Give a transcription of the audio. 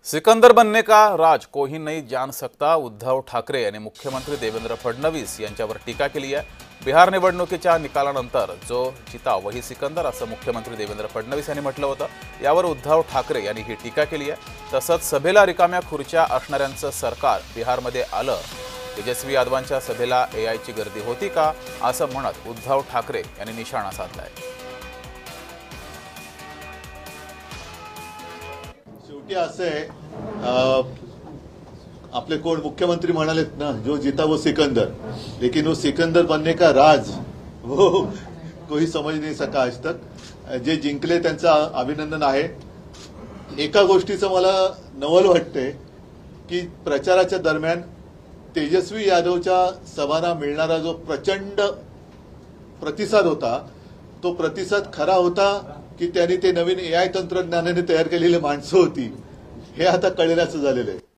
सिकंदर बनने का राज कोई नहीं जान सकता, उद्धव ठाकरे यांनी मुख्यमंत्री देवेंद्र फडणवीस यांच्यावर टीका केली आहे। बिहार निवडणुकीच्या निकालानंतर जो जिता वही सिकंदर असं मुख्यमंत्री देवेंद्र फडणवीस यांनी म्हटलं होतं। यावर उद्धव ठाकरे यांनी ही टीका केली आहे। तसंच सभेला रिकाम्या खुर्च्या असणाऱ्यांचं सरकार बिहारमध्ये आलं, तेजस्वी यादवांच्या सभेला एआयची गर्दी होती का असं म्हणत उद्धव ठाकरे यांनी निशाणा साधलाय। शेवटी असे आपले कोण मुख्यमंत्री म्हणालेत ना, जो जीता वो सिकंदर, लेकिन वो सिकंदर बनने का राज वो कोई समझ नहीं सका आज तक। जे जिंकले त्यांचं अभिनंदन आहे। एका गोष्टीचं मला नवल वाटते की प्रचाराच्या दरम्यान तेजस्वी यादवच्या सभांना मिळणारा जो प्रचंड प्रतिसाद होता, तो प्रतिसाद खरा होता की त्यांनी ते नवीन एआय तंत्रज्ञानाने तयार केलेली माणसं होती, हे आता कळण्याचं झालेलं आहे।